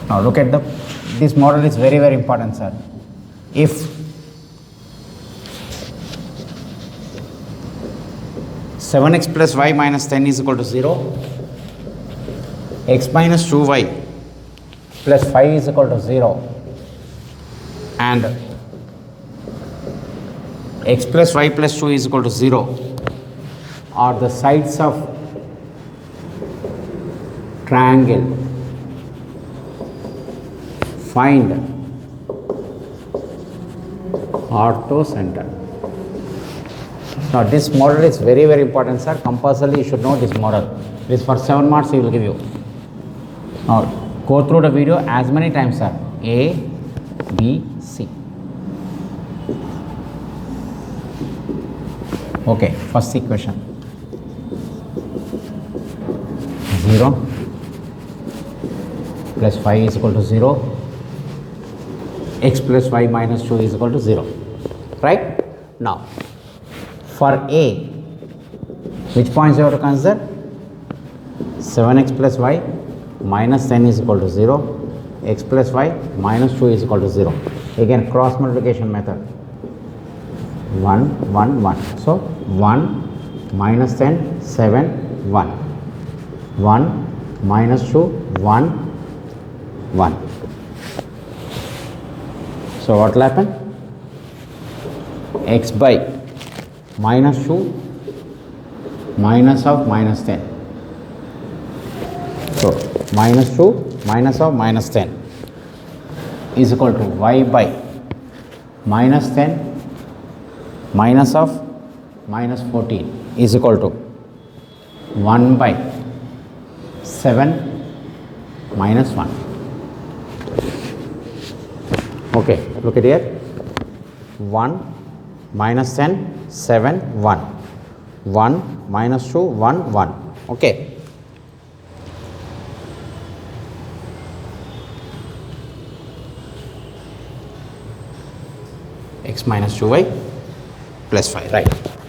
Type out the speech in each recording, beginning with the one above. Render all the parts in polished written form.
Now look at this model is very, very important, sir. If seven x plus y minus 10 is equal to 0, x minus 2y plus 5 is equal to 0, and x plus y plus 2 is equal to 0 are the sides of triangle. Find orthocenter. Now this model is very, very important, sir. Compulsorily you should know this model. This for 7 marks he will give you. Now go through the video as many times, sir. A, B, C. Okay, first equation. 0 plus 5 is equal to 0. X plus y minus 2 is equal to 0. Right? Now, for A, which points you have to consider? 7x plus y minus 10 is equal to 0. X plus y minus 2 is equal to 0. Again, cross multiplication method. 1, 1, 1. So, 1 minus 10, 7, 1. 1 minus 2, 1, 1. So what will happen? X by minus 2 minus of minus 10. So minus 2 minus of minus 10 is equal to y by minus 10 minus of minus 14 is equal to 1 by 7 minus 1. Okay, look at here. 1 minus 10, 7, 1. 1 minus 2, 1, 1. Okay. X minus 2y plus 5, right.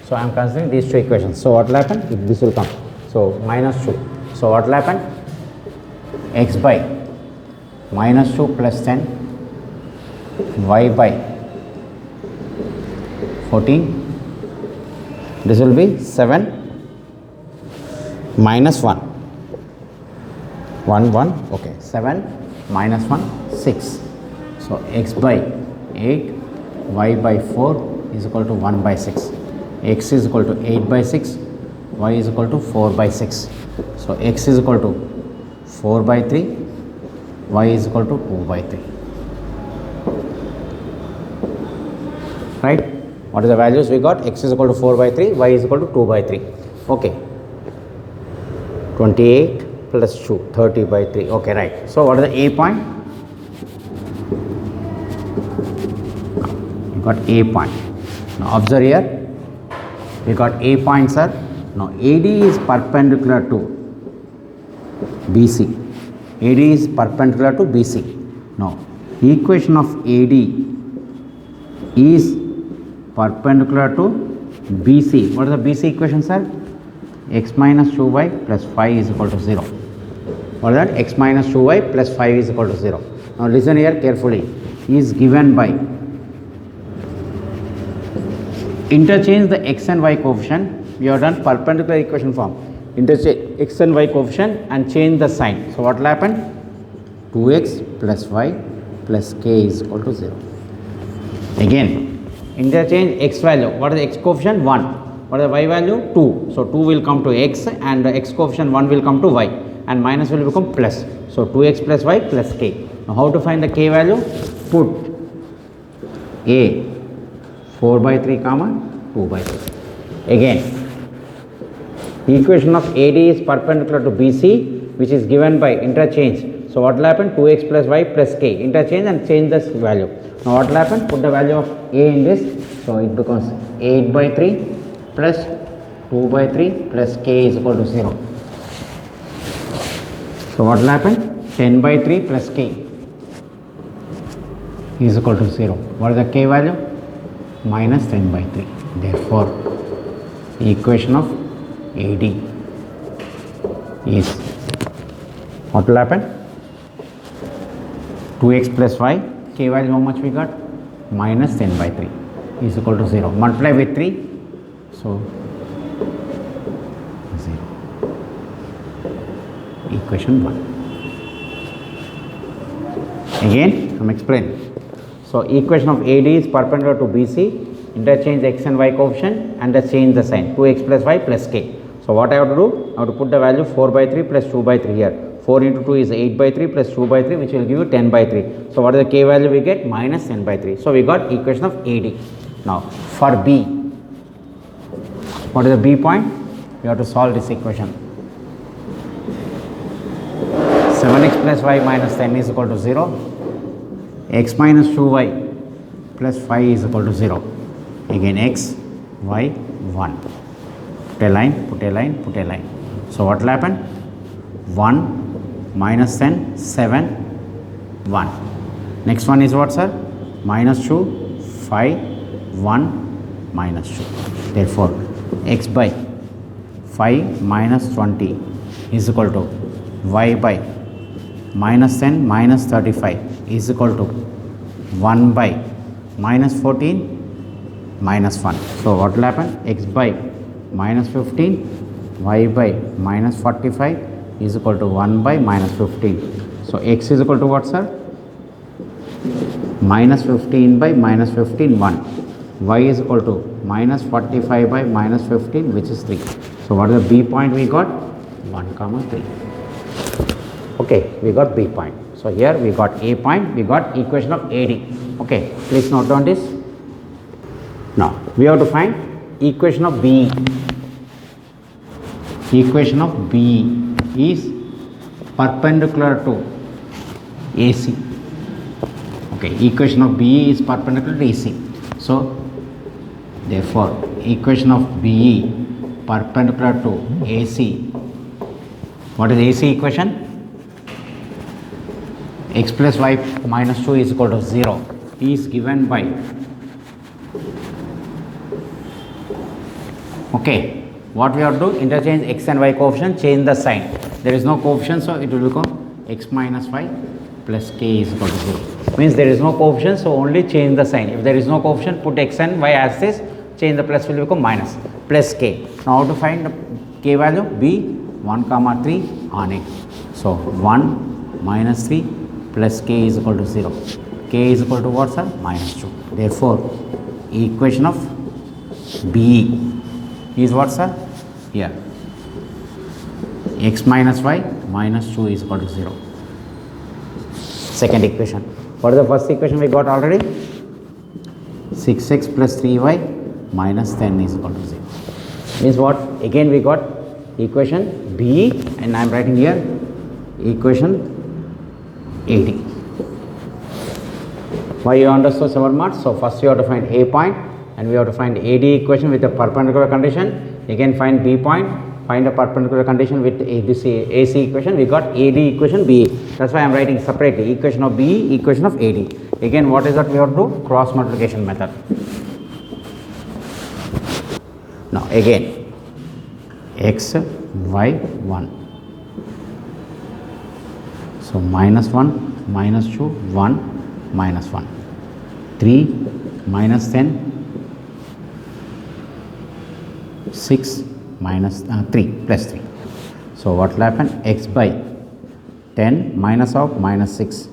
So I am considering these two equations. So what will happen? This will come. So minus 2. So what will happen? X by minus 2 plus 10, y by 14. This will be 7 minus 1. 1, 1. Okay. 7 minus 1, 6. So x by 8, y by 4 is equal to 1 by 6. X is equal to 8 by 6, y is equal to 4 by 6. So x is equal to 4 by 3, y is equal to 2 by 3. Right? What are the values we got? X is equal to 4 by 3, y is equal to 2 by 3. Okay. 28 plus 2, 30 by 3. Okay, right. So what is the A point? We got A point. Now observe here. We got A point, sir. Now AD is perpendicular to BC. AD is perpendicular to BC. Now equation of AD is perpendicular to BC. What is the BC equation, sir? X minus 2y plus 5 is equal to 0. What is that? X minus 2y plus 5 is equal to 0. Now listen here carefully. Is given by, interchange the x and y coefficient. We have done perpendicular equation form. Interchange x and y coefficient and change the sign. So what will happen? 2x plus y plus k is equal to 0. Again, interchange x value. What is the x coefficient? 1. What is the y value? 2. So 2 will come to x and the x coefficient 1 will come to y, and minus will become plus. So 2x plus y plus k. Now how to find the k value? Put A 4 by 3 comma 2 by 3. Again, equation of AD is perpendicular to BC, which is given by interchange. So what will happen? 2x plus y plus k. Interchange and change this value. Now what will happen? Put the value of A in this. So it becomes 8 by 3 plus 2 by 3 plus k is equal to 0. So what will happen? 10 by 3 plus k is equal to 0. What is the k value? Minus 10 by 3. Therefore, equation of AD is, what will happen? 2x plus y, k value how much we got? Minus 10 by 3 is equal to 0. Multiply with 3, so 0. Equation 1. Again I am explaining. So equation of AD is perpendicular to BC, interchange x and y coefficient and change the sign, 2x plus y plus k. So what I have to do? I have to put the value 4 by 3 plus 2 by 3 here. 4 into 2 is 8 by 3 plus 2 by 3, which will give you 10 by 3. So what is the k value we get? Minus 10 by 3. So we got equation of AD. Now for B, what is the B point? We have to solve this equation. 7x plus y minus 10 is equal to 0. X minus 2y plus 5 is equal to 0. Again x, y, 1. Put a line, put a line, put a line. So what will happen? 1 minus 10, 7, 1. Next one is what, sir? Minus 2, 5, 1, minus 2. Therefore, x by 5 minus 20 is equal to y by minus 10 minus 35 is equal to 1 by minus 14 minus 1. So what will happen? X by minus 15, y by minus 45 is equal to 1 by minus 15. So x is equal to what, sir? Minus 15 by minus 15, 1. Y is equal to minus 45 by minus 15, which is 3. So what is the B point we got? 1 comma 3. Okay, we got B point. So here we got A point, we got equation of AD. Okay, please note down this. Now we have to find equation of B. Equation of B is perpendicular to AC. Okay, equation of B is perpendicular to AC. So therefore equation of B perpendicular to AC. What is AC equation? X plus y minus 2 is equal to 0 is given by, okay, what we have to do? Interchange x and y coefficient, change the sign. There is no coefficient, so it will become x minus y plus k is equal to 0. Means there is no coefficient, so only change the sign. If there is no coefficient, put x and y as this, change the plus will become minus, plus k. Now how to find the k value? B 1 comma 3 on it. So 1 minus 3 plus k is equal to 0. K is equal to what, sir? Minus 2. Therefore equation of B is what, sir? Here x minus y minus 2 is equal to 0. Second equation. What is the first equation we got already? 6x plus 3y minus 10 is equal to 0. Means what? Again we got equation B, and I am writing here equation AD. Why you understood 7 marks? So first you have to find A point, and we have to find AD equation with a perpendicular condition. Again find B point, find a perpendicular condition with ABC AC equation. We got AD equation B. That's why I am writing separately equation of B, equation of AD. Again what is that we have to do? Cross multiplication method. Now again x, y, 1. So minus 1, minus 2, 1, minus 1. 3 minus 10, 6 minus 3 plus 3. So what will happen? X by 10 minus of minus 6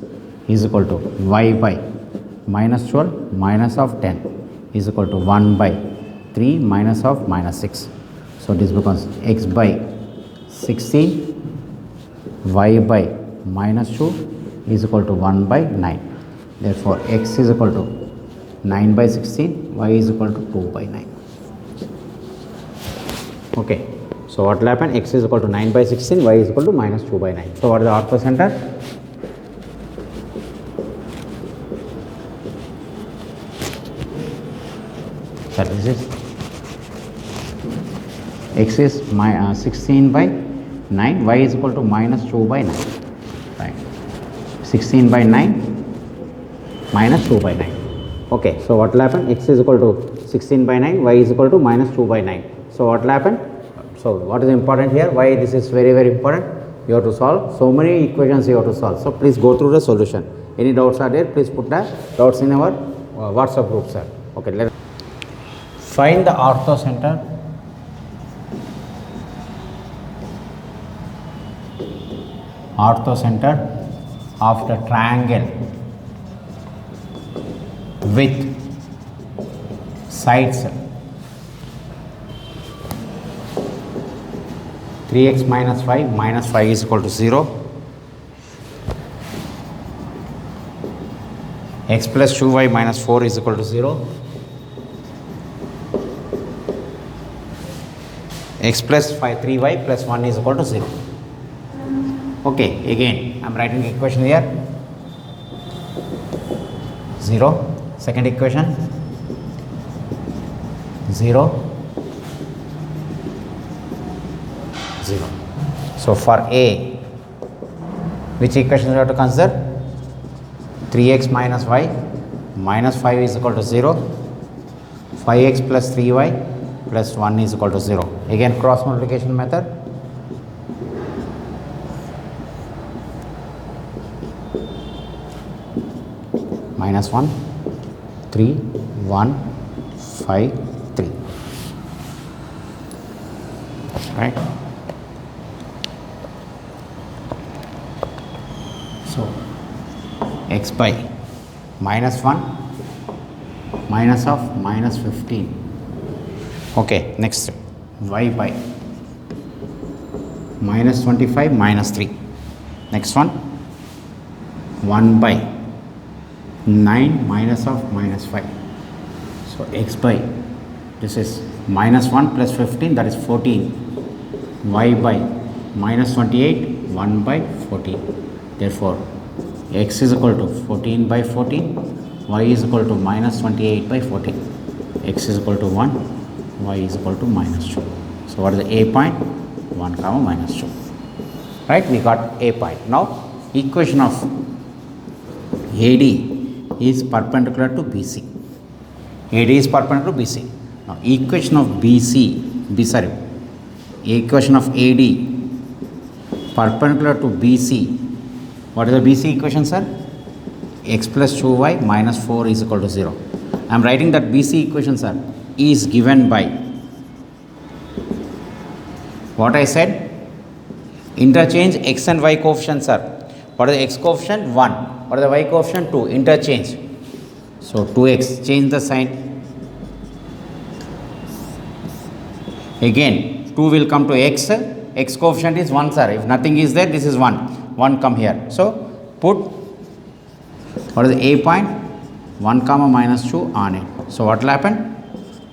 is equal to y by minus 12 minus of 10 is equal to 1 by 3 minus of minus 6. So this becomes x by 16, y by minus 2 is equal to 1 by 9. Therefore x is equal to 9 by 16, y is equal to 2 by 9. Okay, so what will happen? X is equal to 9 by 16, y is equal to minus 2 by 9. So what is the ortho center? So this is x is 16 by 9, y is equal to minus 2 by 9. Right, 16 by 9 minus 2 by 9. Okay, so what will happen? X is equal to 16 by 9, y is equal to minus 2 by 9. So what will happen? So what is important here? Why this is very important? you have to solve. So many equations you have to solve. So please go through the solution. Any doubts are there, please put the doubts in our WhatsApp group, sir. Okay, let's find the ortho center. Ortho center of the triangle with sides 3x minus 5 is equal to 0, x plus 2y minus 4 is equal to 0, x plus 3y plus 1 is equal to 0. Okay, again I am writing equation here. 0. Second equation 0, 0. So for A, which equation we have to consider? 3x minus y minus 5 is equal to 0, 5x plus 3y plus 1 is equal to 0. Again cross multiplication method. Minus 1, 3, 1, 5, 3. Right? So x by minus 1 minus of minus 15. Okay, next y by minus 25 minus 3. Next one 1 by 9 minus of minus 5. So x by, this is minus 1 plus 15, that is 14. Y by minus 28, 1 by 14. Therefore x is equal to 14 by 14, y is equal to minus 28 by 14. X is equal to 1, y is equal to minus 2. So what is the A point? 1 comma minus 2. Right, we got A point. Now equation of AD is perpendicular to BC. AD is perpendicular to BC. Now equation of equation of AD perpendicular to BC. What is the BC equation, sir? X plus 2y minus 4 is equal to 0. I am writing that BC equation, sir, is given by what I said? Interchange x and y coefficients, sir. What is the x coefficient? 1. What is the y coefficient? 2. Interchange. So 2x, change the sign. Again 2 will come to x. X coefficient is 1, sir. If nothing is there, this is 1. 1 come here. So put what is the A point? 1 comma minus 2 on it. So what will happen?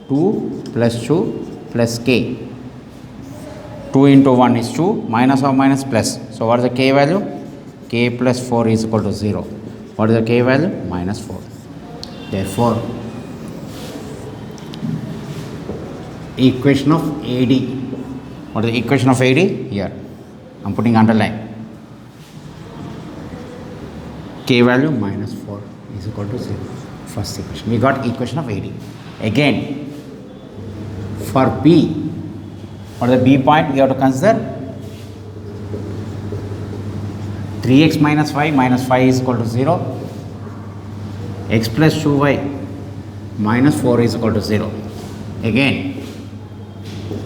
2 plus 2 plus k. 2 into 1 is 2, minus or minus plus. So what is the k value? K plus 4 is equal to 0. What is the k value? Minus 4. Therefore, equation of AD. What is the equation of AD? Here. I am putting underline. K value minus 4 is equal to 0. First equation. We got equation of AD. Again, for B, what is the B point we have to consider? 3x minus 5 minus 5 is equal to 0. X plus 2y minus 4 is equal to 0. Again,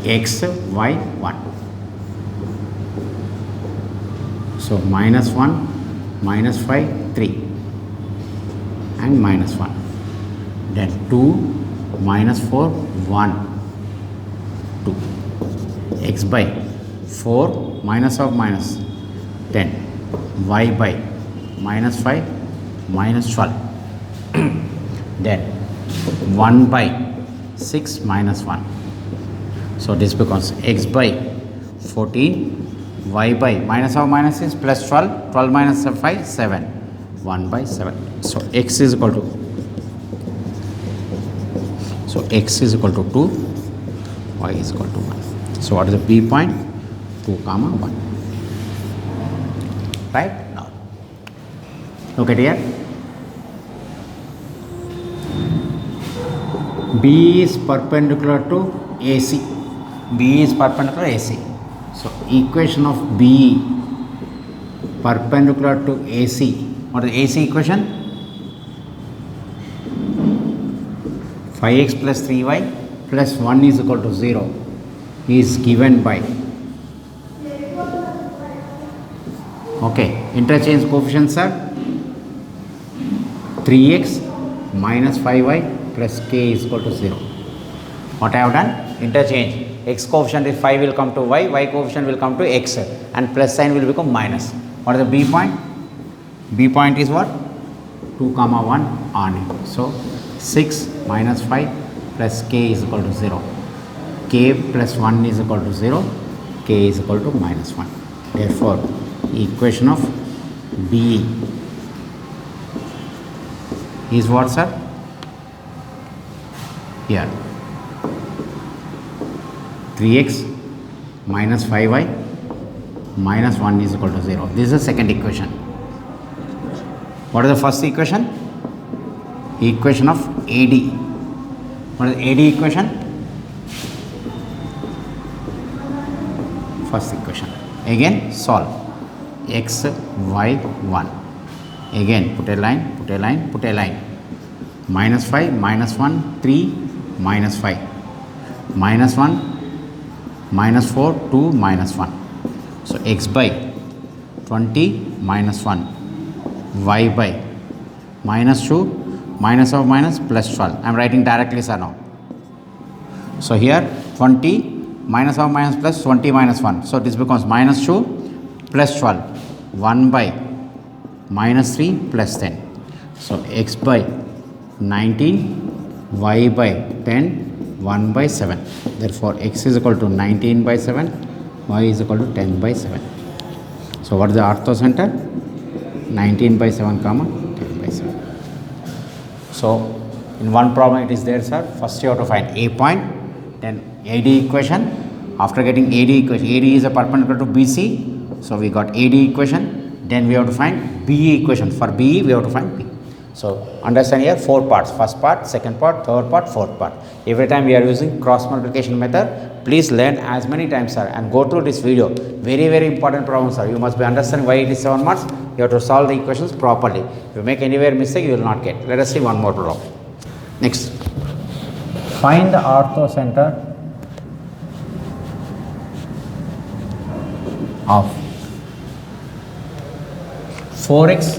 x, y, 1. So minus 1, minus 5, 3 and minus 1. Then 2, minus 4, 1, 2. X by 4 minus of minus 10. Y by minus 5 minus 12. Then 1 by 6 minus 1. So this becomes x by 14, y by minus of minus is plus 12, 12 minus 5, 7, 1 by 7. So x is equal to, x is equal to 2, y is equal to 1. So what is the B point? 2 comma 1. Right? Now look at here. B is perpendicular to AC. B is perpendicular to AC. So equation of B perpendicular to AC. What is the AC equation? 5x plus 3y plus 1 is equal to 0 is given by, okay, interchange coefficients are 3x minus 5y plus k is equal to 0. What I have done? Interchange. X coefficient is 5 will come to y, y coefficient will come to x, and plus sign will become minus. What is the B point? B point is what? 2 comma 1 on it. So 6 minus 5 plus k is equal to 0. K plus 1 is equal to 0. K is equal to minus 1. Therefore, equation of BE is what, sir? Here 3x minus 5y minus 1 is equal to 0. This is the second equation. What is the first equation? Equation of AD. What is AD equation? First equation. Again solve. X, y, 1. Again put a line, put a line, put a line. Minus 5, minus 1, 3, minus 5. Minus 1, minus 4, 2, minus 1. So x by 20 minus 1, y by minus 2, minus of minus plus 12. I am writing directly, sir, now. So here 20 minus of minus plus 20 minus 1. So this becomes minus 2 plus 12, 1 by minus 3 plus 10. So x by 19, y by 10, 1 by 7. Therefore, x is equal to 19 by 7, y is equal to 10 by 7. So what is the orthocenter? 19 by 7 comma 10 by 7. So in one problem it is there, sir. First you have to find A point, then AD equation. After getting AD equation, AD is a perpendicular to BC. So we got AD equation. Then we have to find BE equation. For BE we have to find B. So understand here 4 parts. First part, second part, third part, fourth part. Every time we are using cross multiplication method. Please learn as many times, sir, and go through this video. Very, very important problem, sir. You must be understand why it is 7 marks. You have to solve the equations properly. If you make anywhere mistake, you will not get. Let us see one more problem. Next. Find the orthocenter of 4x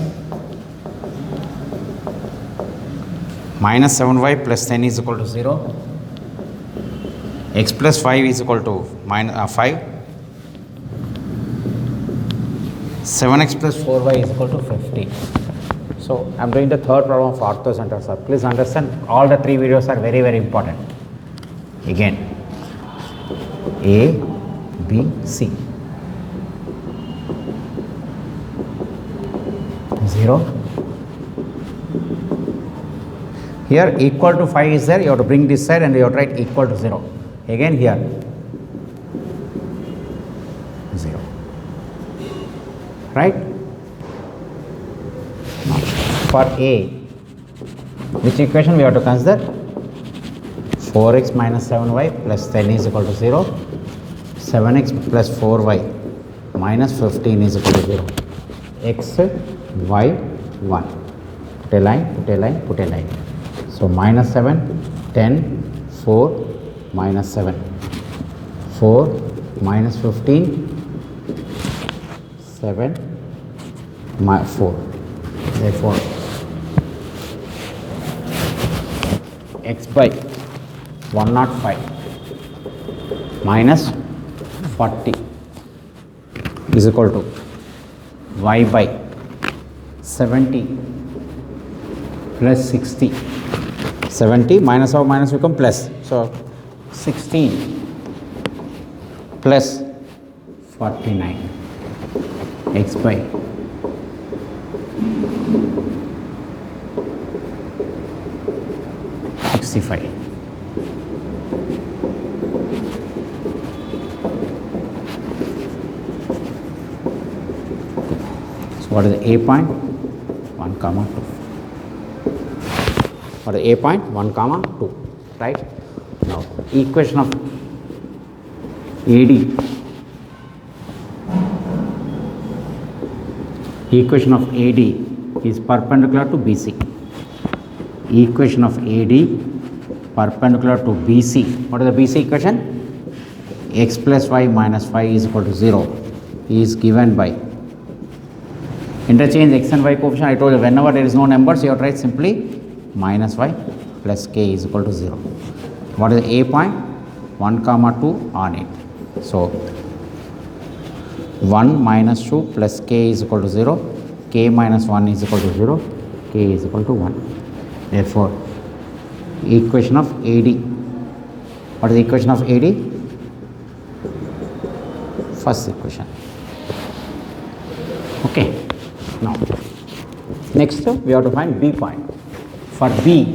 minus 7y plus 10 is equal to 0. X plus 5 is equal to 5. 7x plus 4y is equal to 15. So I am doing the third problem of orthocenter, sir. Please understand all the 3 videos are very, very important. Again, A, B, C. 0. Here equal to 5 is there, you have to bring this side and you have to write equal to 0. Again here 0. Right? For A, which equation we have to consider? 4x minus 7y plus 10 is equal to 0. 7x plus 4y minus 15 is equal to 0. X, y, 1. Put a line, put a line, put a line. So minus 7, 10, 4, minus 7, 4, minus 15, 7, 4. Therefore, x by 105 minus 40 is equal to y by 70 plus 60. 70 minus of minus become plus. So 16 plus 49 x by 65. So what is the A point? 1 comma 2. What is A point? 1 comma 2. Right? Now equation of AD equation of AD is perpendicular to BC. Equation of AD perpendicular to BC. What is the BC equation? X plus y minus 5 is equal to 0 is given by interchange x and y coefficient. I told you whenever there is no numbers you have to write simply minus y plus k is equal to 0. What is the A point? 1 comma 2 on it. So 1 minus 2 plus k is equal to 0, k minus 1 is equal to 0, k is equal to 1. Therefore, equation of AD. What is the equation of AD? First equation. Okay. Now, next we have to find B point. For B,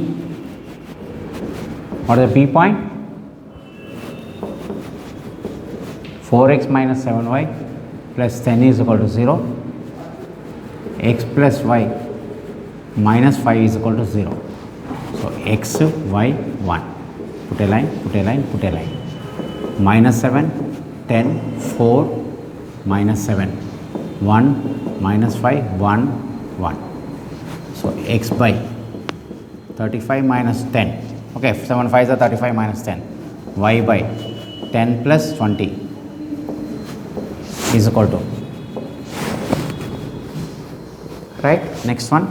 what is the B point? 4x minus 7y plus 10 is equal to 0, x plus y minus 5 is equal to 0. So, x, y, 1. Put a line, put a line, put a line. Minus 7, 10, 4, minus 7, 1, minus 5, 1, 1. So, x by 35 minus 10. Okay, 7 5s are 35 minus 10. Y by 10 plus 20 is equal to, right, next one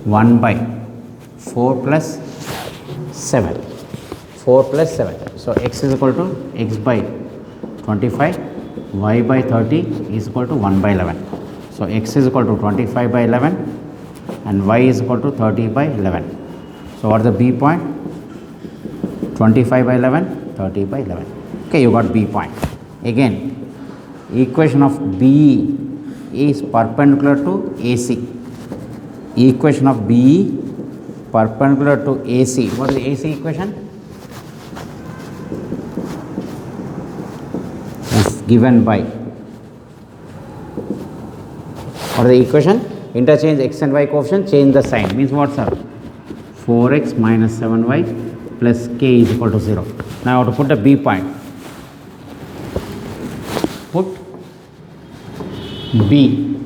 1 by 4 plus 7, 4 plus 7. So, x is equal to x by 25, y by 30 is equal to 1 by 11. So, x is equal to 25 by 11 and y is equal to 30 by 11. So, what is the B point? 25 by 11, 30 by 11. Okay, you got B point. Again, equation of BE is perpendicular to AC. Equation of BE perpendicular to AC. What is the AC equation? Is given by, what is the equation? Interchange x and y coefficient, change the sign. Means what, sir? 4x minus 7y plus k is equal to 0. Now I have to put a B point. Put B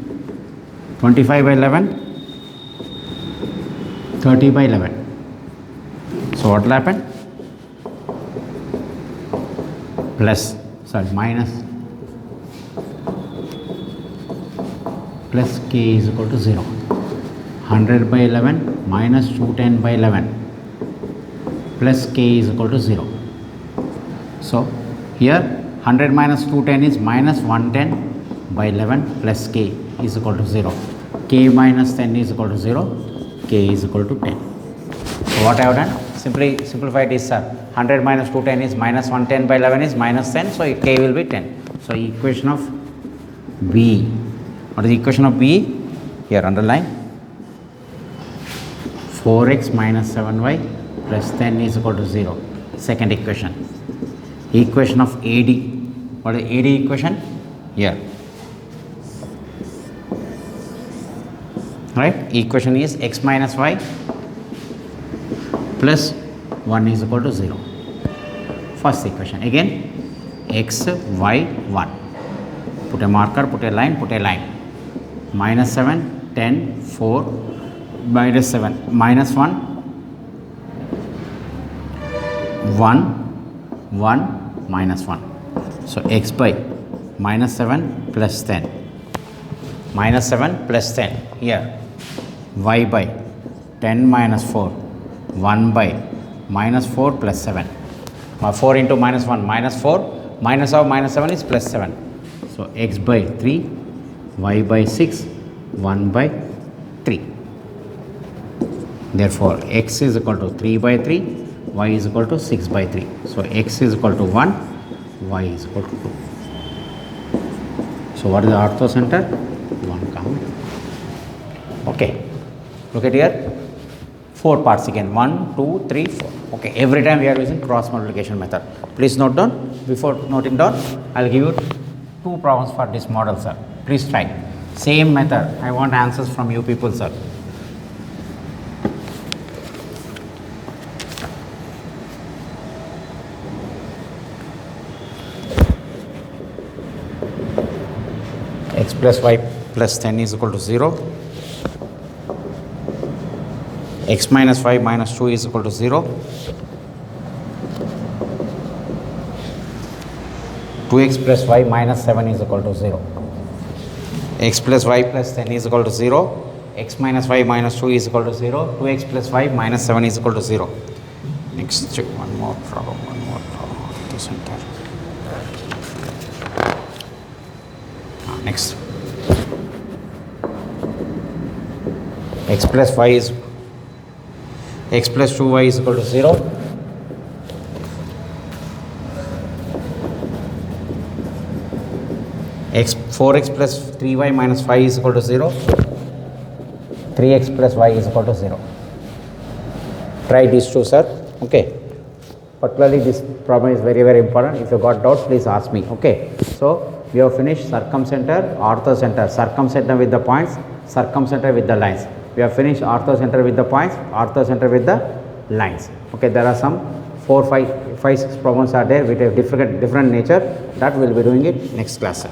25 by 11, 30 by 11. So what will happen? Plus, sorry, minus, plus k is equal to 0. 100 by 11 minus 210 by 11 plus k is equal to 0. So here 100 minus 210 is minus 110 by 11 plus k is equal to 0. K minus 10 is equal to 0, k is equal to 10. So what I have done? Simply simplified is, sir, 100 minus 210 is minus 110 by 11 is minus 10, so k will be 10. So equation of B. What is the equation of B? Here underline. 4x minus 7y plus 10 is equal to 0. Second equation. Equation of AD. What is AD equation? Here. Right? Equation is x minus y plus 1 is equal to 0. First equation. Again, x, y, 1. Put a marker, put a line, put a line. Minus 7, 10, 4, minus 7, minus 1, 1, 1, minus 1. So, x by minus 7 plus 10, minus 7 plus 10 here, y by 10 minus 4, 1 by minus 4 plus 7, 4 into minus 1, minus 4, minus of minus 7 is plus 7. So, x by 3, y by 6, 1 by 3. Therefore, x is equal to 3 by 3, y is equal to 6 by 3. So, x is equal to 1, y is equal to 2. So, what is the orthocenter? 1 comma. Okay. Look at here. 4 parts again. 1, 2, 3, 4. Okay. Every time we are using cross multiplication method. Please note down. Before noting down, I will give you 2 problems for this model, sir. Please try. Same method. I want answers from you people, sir. plus y plus 10 is equal to 0. X minus 5 minus 2 is equal to 0. 2x plus y minus 7 is equal to 0. X plus y plus 10 is equal to 0. X minus y minus 2 is equal to 0. 2x plus y minus 7 is equal to 0. Next, one more problem of the center. Next, x plus y is x plus 2y is equal to 0. X 4x plus 3y minus 5 is equal to 0. 3x plus y is equal to 0. Try these two, sir. Okay. Particularly this problem is very, very important. If you got doubts, please ask me. Okay. So we have finished circumcenter, orthocenter, circumcenter with the points, circumcenter with the lines. We have finished orthocenter with the points, orthocenter with the lines. Okay. There are some 4, 5, 6 problems are there with a different nature that we will be doing it next class.